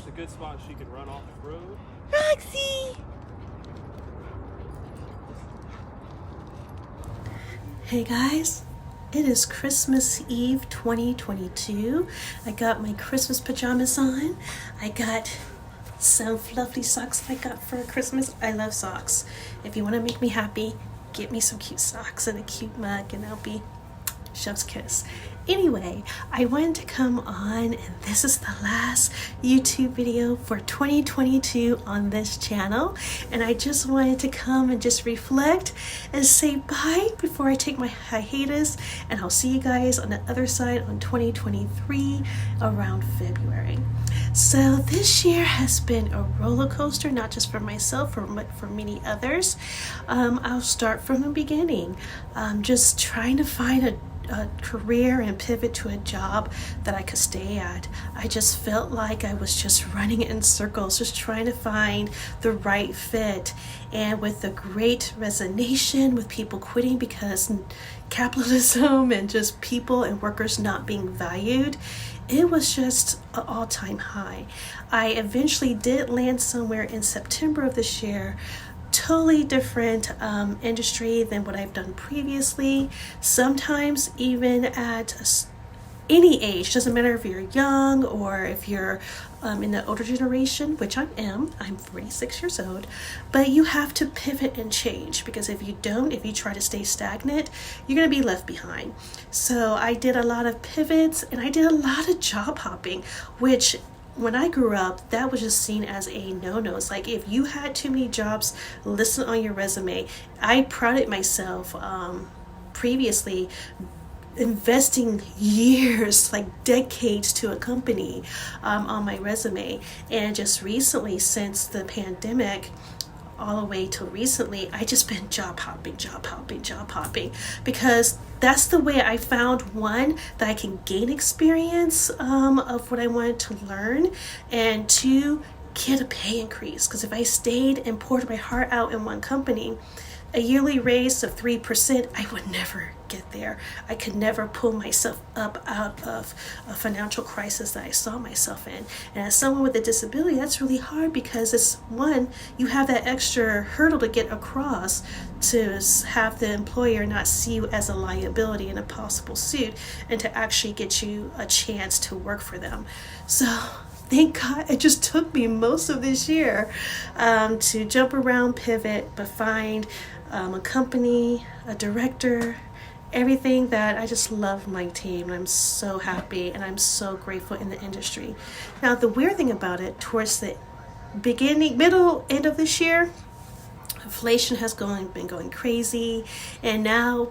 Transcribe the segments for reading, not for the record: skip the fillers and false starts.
a good spot she can run off the road. Roxy! Hey guys, it is Christmas Eve 2022. I got my Christmas pajamas on. I got some fluffy socks I got for Christmas. I love socks. If you want to make me happy, get me some cute socks and a cute mug and I'll be chef's kiss. Anyway, I wanted to come on, and this is the last YouTube video for 2022 on this channel, and I just wanted to come and just reflect and say bye before I take my hiatus, and I'll see you guys on the other side on 2023 around February. So this year has been a roller coaster, not just for myself, but for many others. I'll start from the beginning. Just trying to find a career and pivot to a job that I could stay at. I just felt like I was just running in circles, just trying to find the right fit. And with the great resignation with people quitting because capitalism and just people and workers not being valued, it was just an all-time high. I eventually did land somewhere in September of this year, totally different industry than what I've done previously. Sometimes even at any age, doesn't matter if you're young or if you're in the older generation, which I am. I'm 46 years old, but you have to pivot and change, because if you don't, if you try to stay stagnant, you're going to be left behind. So I did a lot of pivots and I did a lot of job hopping, which when I grew up, that was just seen as a no-no. It's like if you had too many jobs listed on your resume. I prided myself previously investing years, like decades, to a company on my resume. And just recently, since the pandemic, all the way till recently, I just been job hopping, because that's the way I found, one, that I can gain experience of what I wanted to learn, and two, get a pay increase. Because if I stayed and poured my heart out in one company, a yearly raise of 3%, I would never get there. I could never pull myself up out of a financial crisis that I saw myself in. And as someone with a disability, that's really hard, because it's one, you have that extra hurdle to get across to have the employer not see you as a liability in a possible suit, and to actually get you a chance to work for them. So thank God it just took me most of this year to jump around, pivot, but find a company, a director, everything that I just love my team. And I'm so happy and I'm so grateful in the industry. Now, the weird thing about it, towards the end of this year, inflation has been going crazy, and now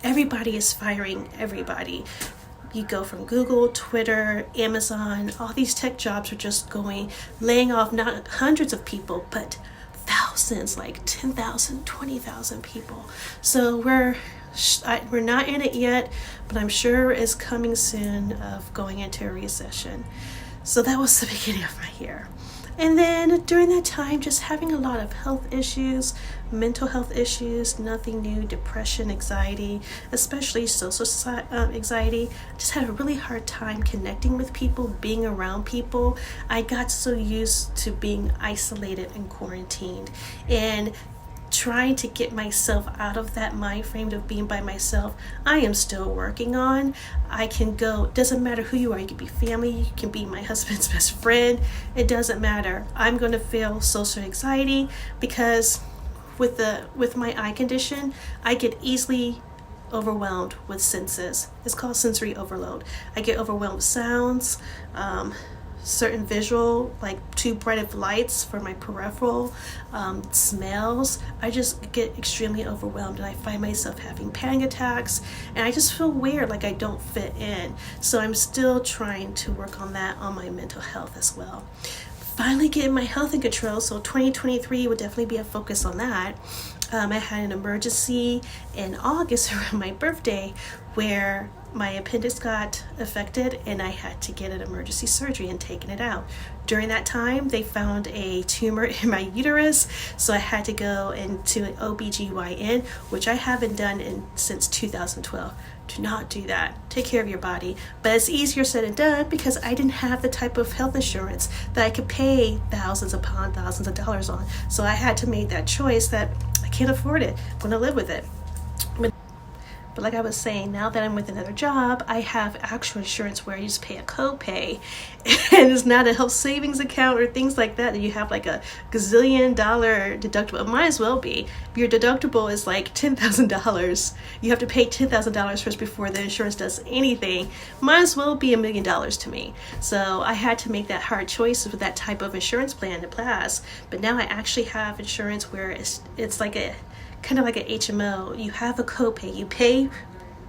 everybody is firing everybody. You go from Google, Twitter, Amazon, all these tech jobs are just laying off not hundreds of people, but thousands, like 10,000, 20,000 people. So we're not in it yet, but I'm sure it's coming soon of going into a recession. So that was the beginning of my year. And then during that time, just having a lot of health issues, mental health issues, nothing new, depression, anxiety, especially social anxiety. Just had a really hard time connecting with people, being around people. I got so used to being isolated and quarantined, and trying to get myself out of that mind frame of being by myself. I am still working on. I can go, doesn't matter who you are. You can be family, you can be my husband's best friend. It doesn't matter. I'm going to feel social anxiety, because with my eye condition, I get easily overwhelmed with senses. It's called sensory overload. I get overwhelmed with sounds, certain visual, like too bright of lights for my peripheral, smells. I just get extremely overwhelmed, and I find myself having panic attacks, and I just feel weird, like I don't fit in. So I'm still trying to work on that, on my mental health as well. Finally getting my health in control, so 2023 would definitely be a focus on that. I had an emergency in August around my birthday where my appendix got affected and I had to get an emergency surgery and taken it out. During that time, they found a tumor in my uterus, so I had to go into an OBGYN, which I haven't done since 2012. Do not do that. Take care of your body. But it's easier said than done because I didn't have the type of health insurance that I could pay thousands upon thousands of dollars on. So I had to make that choice that I can't afford it. I'm going to live with it. But like I was saying, now that I'm with another job, I have actual insurance where you just pay a copay, and it's not a health savings account or things like that. And you have like a gazillion dollar deductible. It might as well be. If your deductible is like $10,000, you have to pay $10,000 first before the insurance does anything. Might as well be $1 million to me. So I had to make that hard choice with that type of insurance plan to pass. But now I actually have insurance where it's like a kind of like an HMO. You have a copay. You pay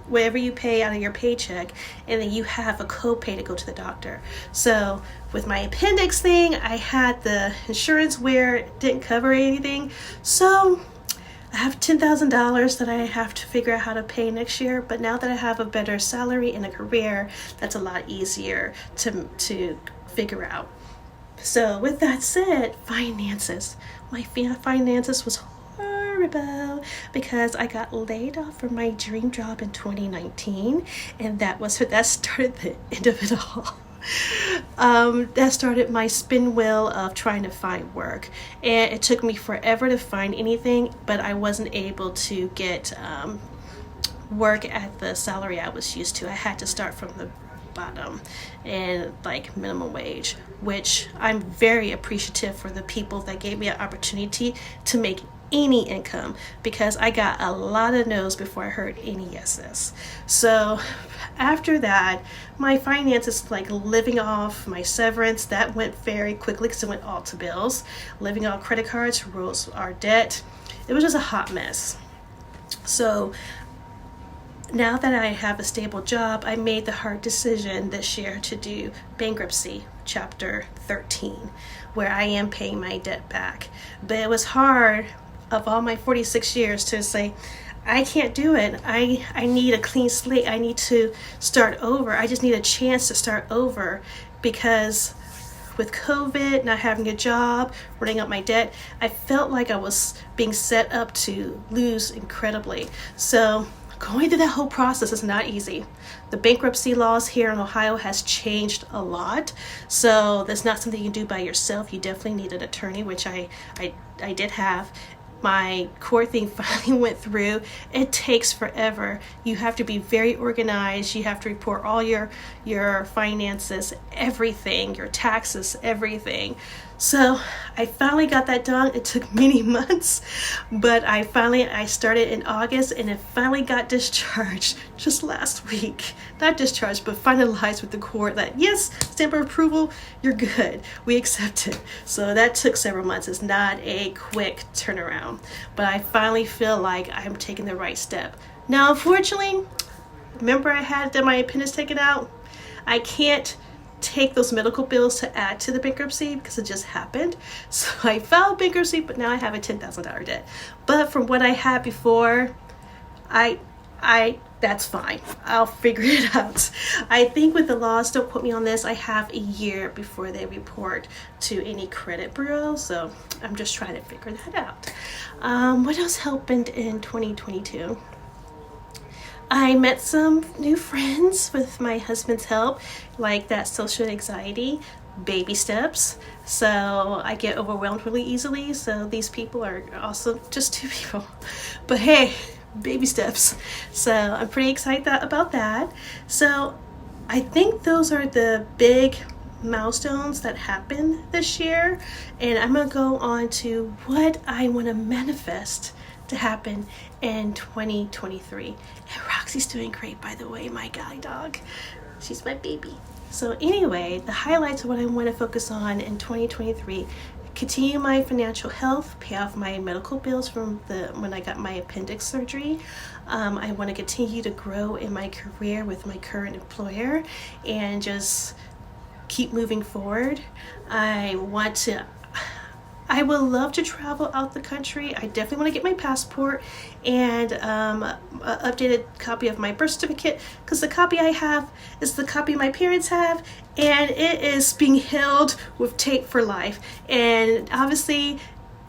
whatever you pay out of your paycheck, and then you have a copay to go to the doctor. So with my appendix thing, I had the insurance where it didn't cover anything. So I have $10,000 that I have to figure out how to pay next year. But now that I have a better salary and a career, that's a lot easier to figure out. So with that said, finances. My finances was horrible because I got laid off from my dream job in 2019, and that started the end of it all. That started my spin wheel of trying to find work, and it took me forever to find anything, but I wasn't able to get work at the salary I was used to. I had to start from the bottom and like minimum wage, which I'm very appreciative for the people that gave me an opportunity to make any income, because I got a lot of no's before I heard any yeses. So after that, my finances, like living off my severance, that went very quickly because it went all to bills. Living off credit cards rose our debt. It was just a hot mess. So now that I have a stable job, I made the hard decision this year to do bankruptcy, chapter 13, where I am paying my debt back. But it was hard, of all my 46 years, to say, I can't do it. I need a clean slate. I need to start over. I just need a chance to start over, because with COVID, not having a job, running up my debt, I felt like I was being set up to lose incredibly. So going through that whole process is not easy. The bankruptcy laws here in Ohio has changed a lot, so that's not something you can do by yourself. You definitely need an attorney, which I did have. My court thing finally went through. It takes forever. You have to be very organized. You have to report all your finances, everything, your taxes, everything. So I finally got that done. It took many months, but I started in August, and it finally got discharged just last week. Not discharged, but finalized with the court that, yes, stamp of approval, you're good. We accept it. So that took several months. It's not a quick turnaround, but I finally feel like I'm taking the right step. Now, unfortunately, remember I had my appendix taken out? I can't take those medical bills to add to the bankruptcy because it just happened. So I filed bankruptcy, but now I have a $10,000 debt. But from what I had before, that's fine. I'll figure it out. I think with the laws, don't quote me on this, I have a year before they report to any credit bureau. So I'm just trying to figure that out. What else happened in 2022? I met some new friends with my husband's help, like that social anxiety, baby steps. So I get overwhelmed really easily. So these people are also just two people. But hey, baby steps. So I'm pretty excited about that. So I think those are the big milestones that happened this year. And I'm going to go on to what I want to manifest to happen in 2023. And Roxy's doing great, by the way, my guide dog. She's my baby. So anyway, the highlights of what I want to focus on in 2023: continue my financial health, pay off my medical bills from when I got my appendix surgery. I want to continue to grow in my career with my current employer and just keep moving forward. I I would love to travel out the country. I definitely want to get my passport and an updated copy of my birth certificate, because the copy I have is the copy my parents have, and it is being held with tape for life. And obviously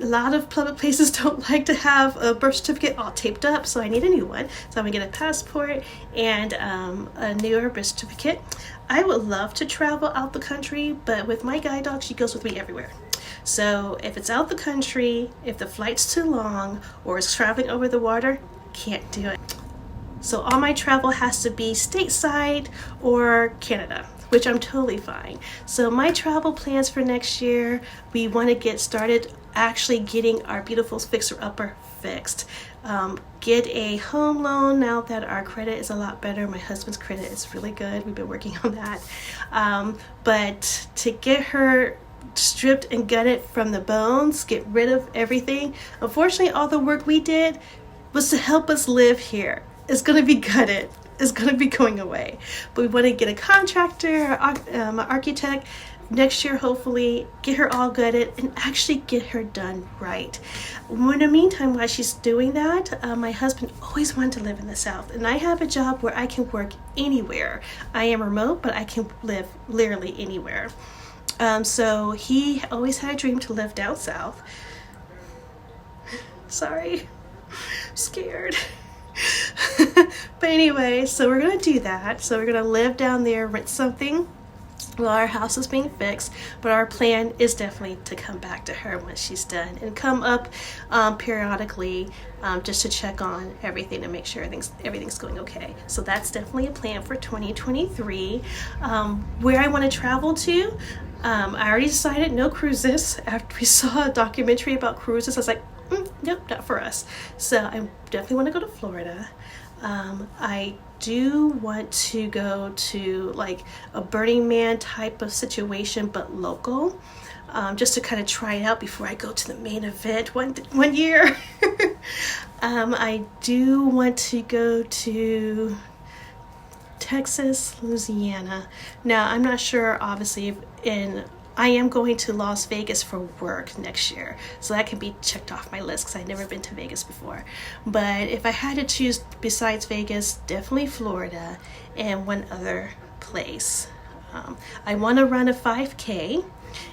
a lot of public places don't like to have a birth certificate all taped up, so I need a new one. So I'm gonna get a passport and a newer birth certificate. I would love to travel out the country, but with my guide dog, she goes with me everywhere. So if it's out the country, if the flight's too long, or it's traveling over the water, can't do it. So all my travel has to be stateside or Canada, which I'm totally fine. So my travel plans for next year, we want to get started actually getting our beautiful fixer-upper fixed. Get a home loan now that our credit is a lot better. My husband's credit is really good. We've been working on that. But to get her stripped and gutted from the bones, get rid of everything. Unfortunately, all the work we did was to help us live here. It's going to be gutted. It's going to be going away. But we want to get a contractor, an architect next year, hopefully, get her all gutted and actually get her done right. In the meantime, while she's doing that, my husband always wanted to live in the South, and I have a job where I can work anywhere. I am remote, but I can live literally anywhere. So he always had a dream to live down south. Sorry, I'm scared. But anyway, so we're gonna do that. So we're gonna live down there, rent something while our house is being fixed. But our plan is definitely to come back to her once she's done, and come up periodically just to check on everything and make sure everything's going okay. So that's definitely a plan for 2023. Where I want to travel to, I already decided no cruises. After we saw a documentary about cruises, I was like, nope, not for us. So I definitely want to go to Florida. I do want to go to like a Burning Man type of situation, but local, just to kind of try it out before I go to the main event one year. I do want to go to Texas, Louisiana. Now, I'm not sure, obviously, I am going to Las Vegas for work next year, so that can be checked off my list because I've never been to Vegas before. But if I had to choose besides Vegas, definitely Florida and one other place. I want to run a 5K,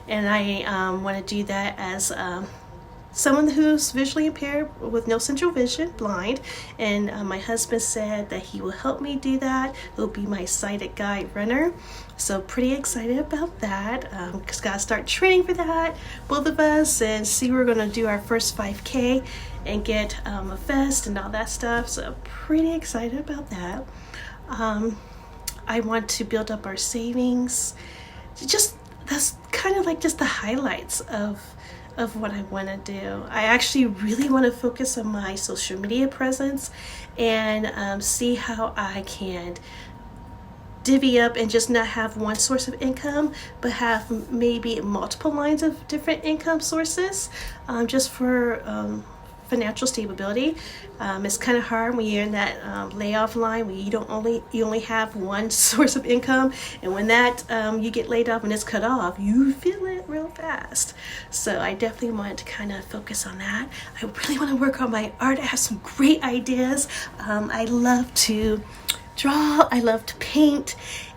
and I want to do that as someone who's visually impaired with no central vision, blind, and my husband said that he will help me do that. He'll be my sighted guide runner, so pretty excited about that. Just gotta start training for that, both of us, and see we're gonna do our first 5K and get a vest and all that stuff, so pretty excited about that. I want to build up our savings. That's kind of like just the highlights of what I want to do. I actually really want to focus on my social media presence and see how I can divvy up and just not have one source of income, but have maybe multiple lines of different income sources, just for financial stability. It's kind of hard when you're in that layoff line where you only have one source of income, and when that you get laid off and it's cut off, you feel it real fast. So I definitely want to kind of focus on that. I really want to work on my art. I have some great ideas. I love to draw, I love to paint,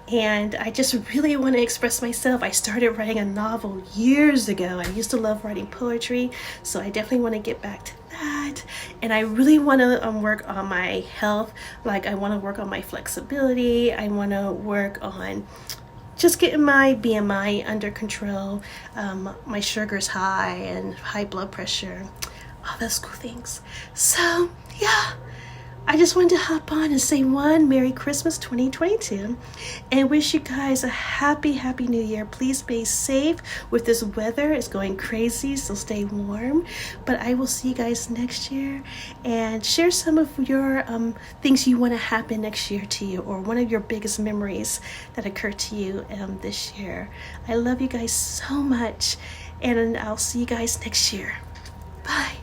and I just really want to express myself. I started writing a novel years ago. I used to love writing poetry, so I definitely want to get back to that. And I really want to work on my health. Like, I want to work on my flexibility. I want to work on just getting my BMI under control, my sugar's high, and high blood pressure, all those cool things. So yeah, I just wanted to hop on and say Merry Christmas 2022 and wish you guys a happy new year. Please be safe with this weather. It's going crazy, so stay warm. But I will see you guys next year, and share some of your things you want to happen next year to you, or one of your biggest memories that occurred to you this year. I love you guys so much, and I'll see you guys next year. Bye.